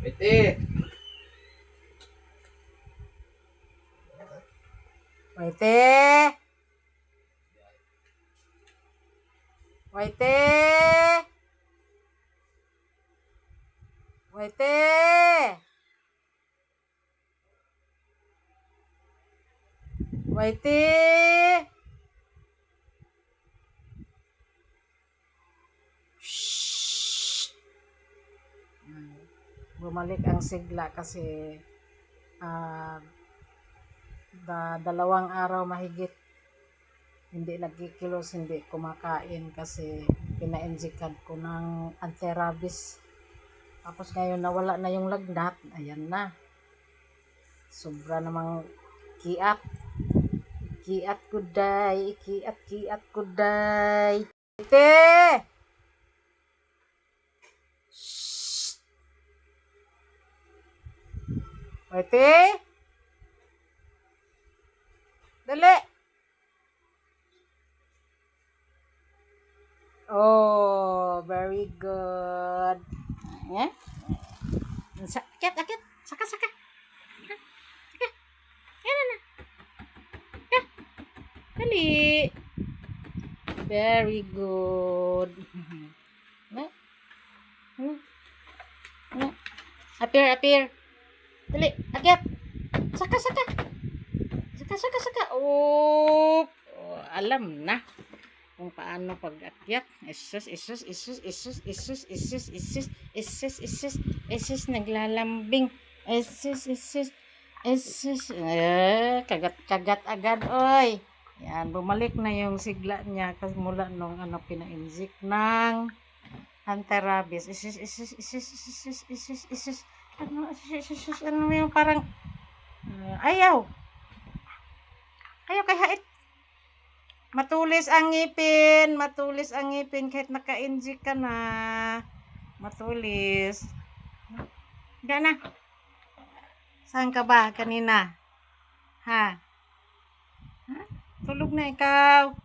Pwede. Waite. Waite. Waite. Waite. Shh. Bumalik ang sigla kasi ah, dalawang araw mahigit hindi nagkikilos, hindi kumakain kasi pina-injekan ko ng anti-rabies. Tapos ngayon nawala na yung lagnat, ayan na. Sobra namang kiat. Kiat kuday, kiat kuday. Ite! Shhh! Ite! Dali! Oh, very good. Yeah? Akit, akit. Saka, saka. Saka. Yan na. Dali. Very good. Na? Na? Appear, appear. Dali, akit. Saka, saka. Saka, saka, saka. Oh, alam na kung paano pag-akyat. Isus, naglalambing. Isus. Kagat agad, oy. Yan, bumalik na yung sigla niya kasi mula nung pina-inject ng anti-rabies. Ano yung parang ayaw kay hait. Matulis ang ngipin kahit naka-inject ka na. Matulis. Gana. Saan ka ba kanina? Ha? Tulog na ikaw.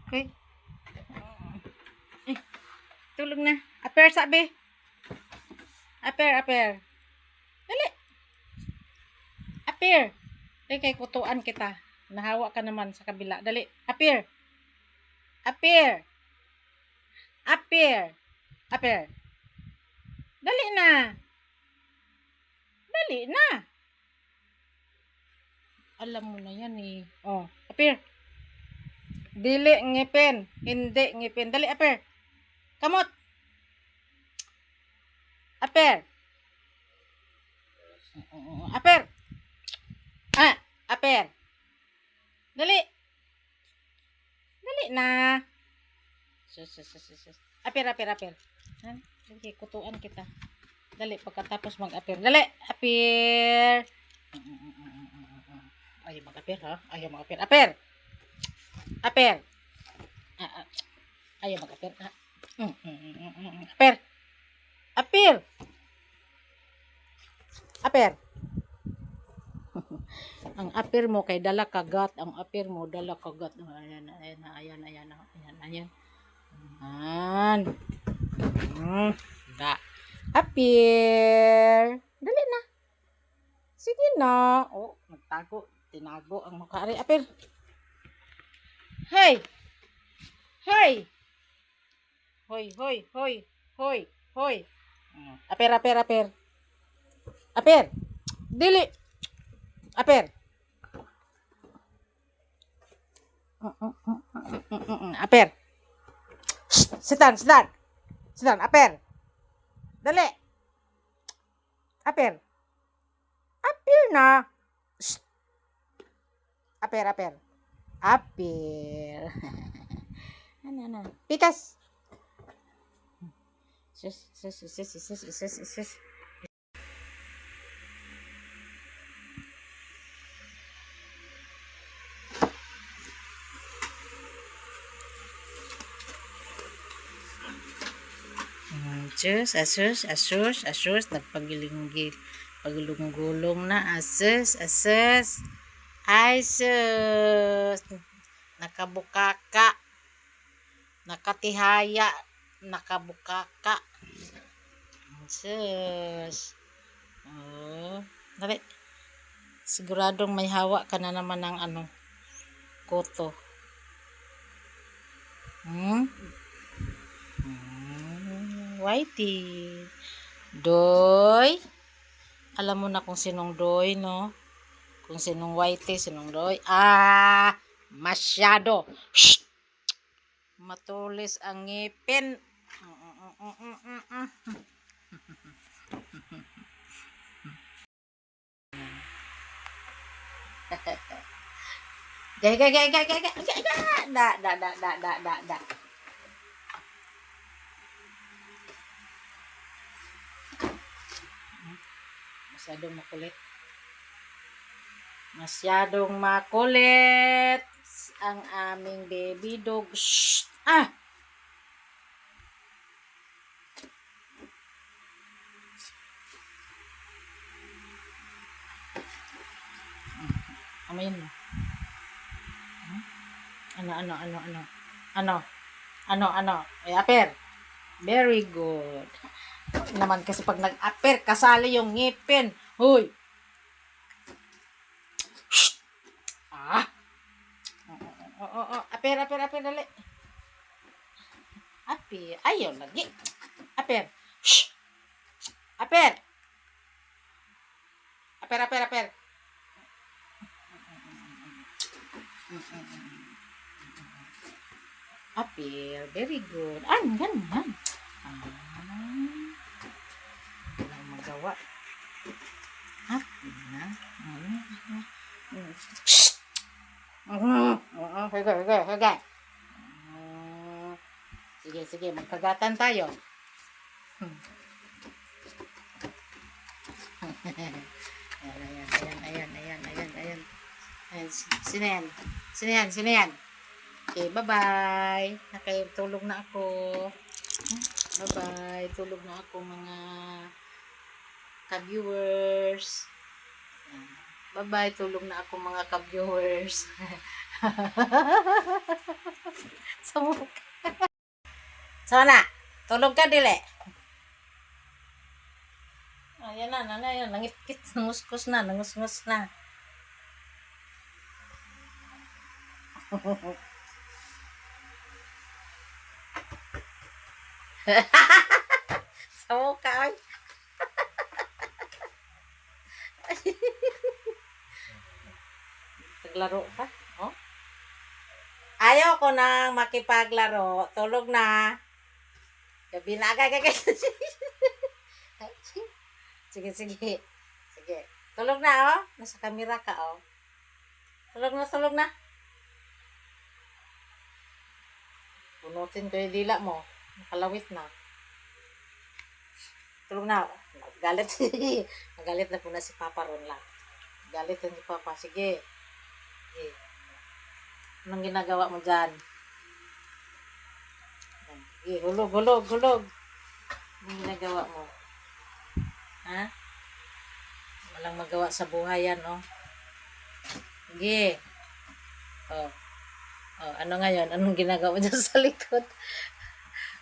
Okay? Tulog na. Aper sabi. Aper. Dali. Aper. Kay kutuan kita. Nahawa ka naman sa kabila. Dali. Aper. Dali na. Alam mo na yan eh. Oh, aper. Dili ngipin. Hindi ngipin. Dali, aper. Kamot. Aper. Aper. Dali. Dali na. Sus. Aper. Sige, kutuan kita. Dali, pagkatapos mag-aper. Dali, aper. Ayaw mag-aper, ha? Ayaw mag-aper. Aper. Ayaw mag-aper, ha? Aper. Ang aper mo kay dala kagat. Ayan. Da. Aper. Dali na. Sige na. Oh, tinago ang mukha. Aper. Hey. Hoy. Aper. Dili. Aper. Aper. Sit down. Aper. Dali. Aper na. Aper. Ano. Pikas. Sus. Asus, pagulong-gulong na, asus, ay sus, nakabukaka, nakatihaya, nakabukaka, sus, Oh, dali. Siguradong may hawa ka na naman ng ano, koto. Hmm? Whitey. Doy. Alam mo na kung sinong Doy, no? Kung sinong Whitey, sinong Doy. Masyado. Shh! Matulis ang ngipin. Gay, gay, gay, gay, gay, gay, gay, gay. Da. Masyadong makulit. Masyadong makulit ang aming baby dog. Shh! Amayin mo. Ano? Ay, aper. Very good. Naman kasi pag nag-aper, kasali yung ngipin. Hoy! Shh! Aper, dali. Aper, ayaw lagi. Aper. Shh! Aper. Aper. Aper, very good. Ganun. Walang magawa. Aper na. Shh! Higa. Sige, magkagatan tayo. Ayan. Sino yan? Okay, bye-bye. Tulog na ako. Bye-bye. Tulog na ako mga ka-viewers. Bye-bye. Tulog na ako mga ka-viewers. Sana, tulog ka dili. Ayan na, nangit-kit, nangus-ngus na. Sa mukha, ay. Naglaro ka? Oh? Ayaw ko nang makipaglaro. Tulog na. Gabi na. Sige. Tulog na, oh. Nasa kamera ka, oh. Tulog na. Punutin ko yung dila mo. Nakalawit na. Tulog na. Magalit na po na si Papa ron lang. Galit na si Papa. Sige. Anong ginagawa mo dyan? Sige, hulog. Anong ginagawa mo? Ha? Walang magawa sa buhay yan, oh. Sige. Oh, ano ngayon? Anong ginagawa mo dyan sa likod?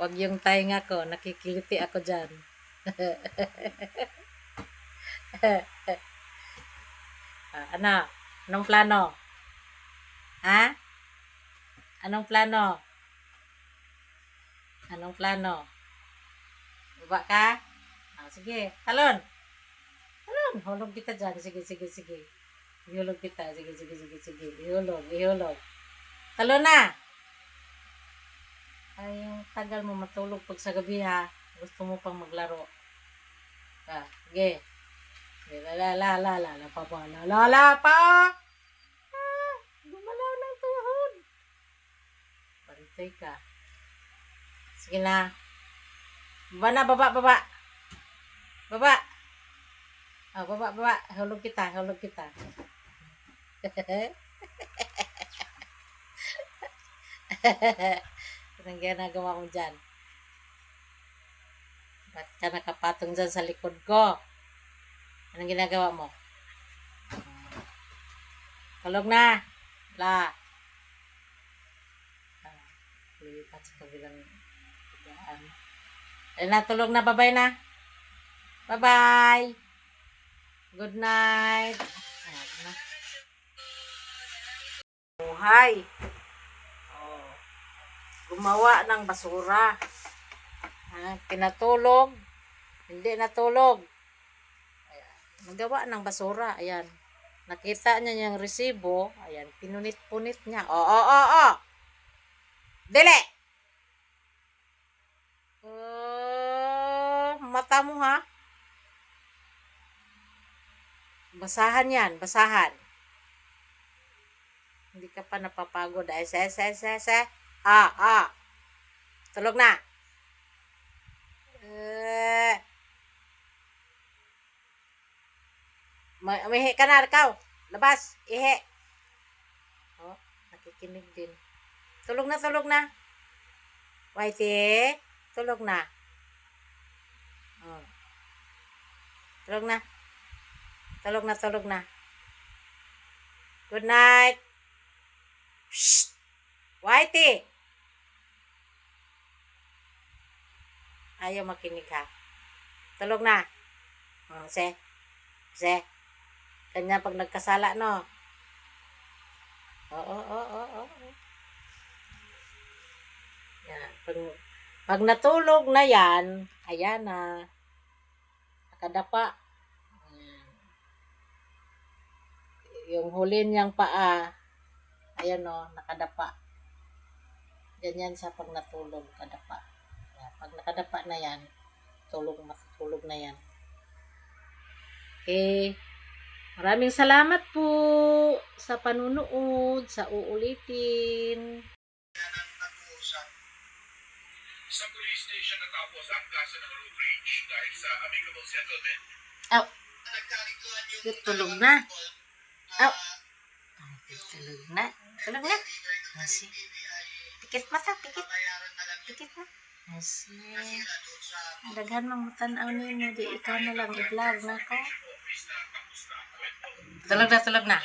Wag yung tainga ko. Nakikiliti ako dyan. Ano? Anong plano? Ha? Anong plano? Baba ka? Sige. Talon. Hulog kita dyan. Sige. Ihulog kita. Sige. Ihulog. Talon na. Ay, yung tagal mo matulog pag sa gabi, ha. Gusto mo pang maglaro. Sige. Lala pa. Gumalaw ng tuhod. Pantay ka. Sige na. Baba. Baba. Hulog kita. Anong ginagawa mo dyan? Ba't ka nakapatong dyan sa likod ko? Anong ginagawa mo? Tulog na. Lipat sa kabilang daan. Ayun na, tulog na. Bye-bye na. Bye-bye. Good night. Ayan na. Buhay. Oh. Gumawa ng basura. Pinatulog. Hindi natulog. Ayan. Nagawa ng basura. Ayan. Nakita niya yung resibo. Ayan. Pinunit-punit niya. Dili! Mata mo ha. Basahan yan. Basahan. Hindi ka pa napapagod. Ay, Tulog na. Umihi ka na, ikaw. Labas. Ihi. Oh, nakikinig din. Tulog na, tulog na. Whitey, tulog na. Tulog na. Tulog na, tulog na. Good night. Shh! Whitey! Ayaw makinig ha. Tulog na. Se. Kanya pag nagkasala, no? Oo. Yan. Pag natulog na yan, ayan na. Nakadapa. Ayan. Yung huli niyang paa, ayan o, nakadapa. Ganyan sa pag natulog, kadapa. Ayan. Pag nakadapa na yan, matutulog na yan. Okay. Maraming salamat po sa panunood, sa uulitin. Sa police station natapos ang kaso ng road rage dahil sa amicable settlement. Tulog na. Tulog na. Tulog na. Asi. Pikit mata, pikit. Pikit na. Asi. Daghan mang mutanaw ninyo, di ikaw na lang i-vlog na ko. Tulog na.